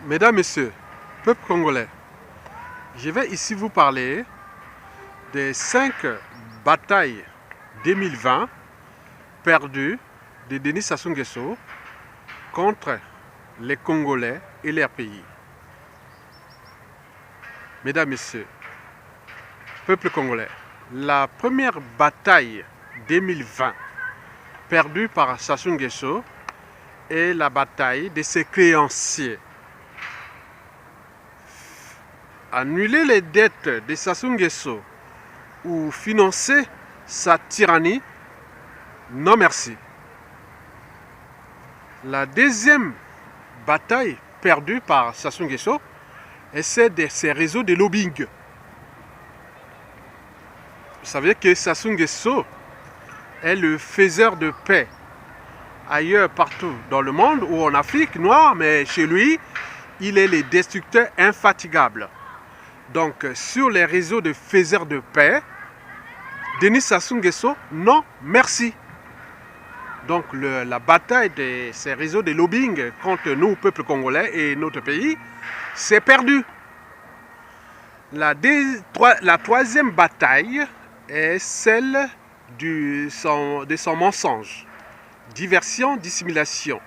Mesdames, Messieurs, peuple congolais, je vais ici vous parler des 5 batailles 2020 perdues de Denis Sassou Nguesso contre les Congolais et leur pays. Mesdames, Messieurs, peuple congolais, la première bataille 2020 perdue par Sassou Nguesso est la bataille de ses créanciers. Annuler les dettes de Sassou Nguesso ou financer sa tyrannie, non merci. La deuxième bataille perdue par Sassou Nguesso est celle de ses réseaux de lobbying. Vous savez que Sassou Nguesso est le faiseur de paix ailleurs partout dans le monde ou en Afrique noire, mais chez lui, il est le destructeur infatigable. Donc, sur les réseaux de faiseurs de paix, Denis Sassou Nguesso, non, merci. Donc, la bataille de ces réseaux de lobbying contre nous, peuple congolais et notre pays, c'est perdu. La troisième bataille est celle de son mensonge, diversion, dissimulation,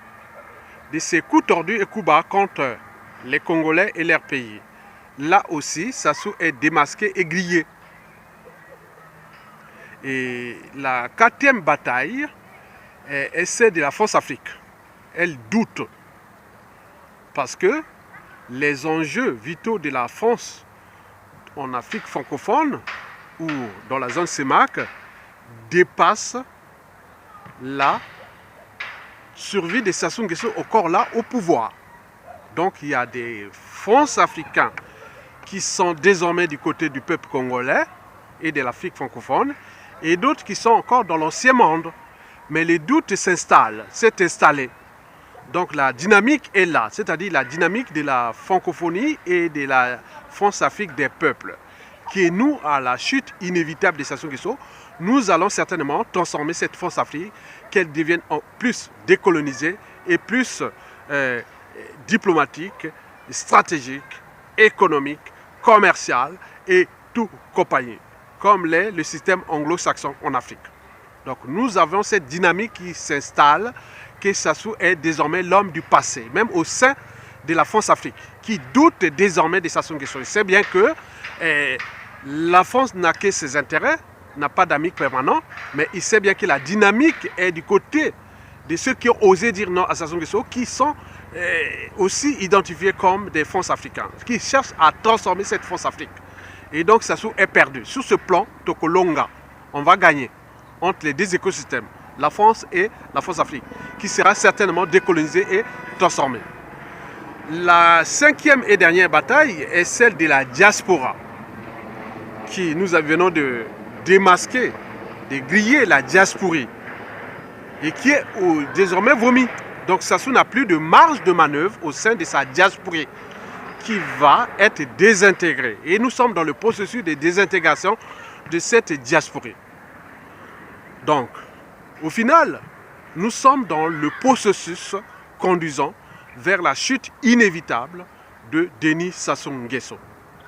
de ses coups tordus et coups bas contre les Congolais et leur pays. Là aussi, Sassou est démasqué et grillé. Et la quatrième bataille est celle de la France-Afrique. Elle doute. Parce que les enjeux vitaux de la France en Afrique francophone ou dans la zone CEMAC dépassent la survie de Sassou Nguesso encore là au pouvoir. Donc il y a des France-Africains qui sont désormais du côté du peuple congolais et de l'Afrique francophone, et d'autres qui sont encore dans l'ancien monde. Mais les doutes s'installent, s'est installé. Donc la dynamique est là, c'est-à-dire la dynamique de la francophonie et de la France-Afrique des peuples, qui est nous, à la chute inévitable de Sassou Nguesso, nous allons certainement transformer cette France-Afrique, qu'elle devienne plus décolonisée et plus diplomatique, stratégique, économique, commercial et tout compagnie, comme l'est le système anglo-saxon en Afrique. Donc nous avons cette dynamique qui s'installe, que Sassou est désormais l'homme du passé, même au sein de la France-Afrique, qui doute désormais de Sassou Nguesso. Il sait bien que la France n'a que ses intérêts, n'a pas d'amis permanents, mais il sait bien que la dynamique est du côté de ceux qui ont osé dire non à Sassou Nguesso, qui sont aussi identifiés comme des France-Africains, qui cherchent à transformer cette France-Afrique. Et donc Sassou est perdu. Sur ce plan, Tokolonga, on va gagner entre les deux écosystèmes, la France et la France-Afrique, qui sera certainement décolonisée et transformée. La cinquième et dernière bataille est celle de la diaspora, qui nous venons de démasquer, de griller la diasporie, et qui est désormais vomi. Donc Sassou n'a plus de marge de manœuvre au sein de sa diasporie, qui va être désintégrée. Et nous sommes dans le processus de désintégration de cette diasporie. Donc, au final, nous sommes dans le processus conduisant vers la chute inévitable de Denis Sassou Nguesso.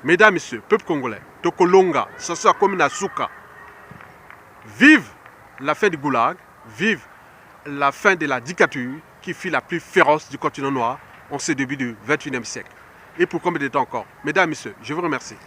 Mesdames, Messieurs, peuple congolais, Tokolonga, Sassou Akomina Souka, vive la fin du goulag, vive la fin de la dictature qui fut la plus féroce du continent noir en ce début du XXIe siècle. Et pour combien de temps encore? Mesdames, Messieurs, je vous remercie.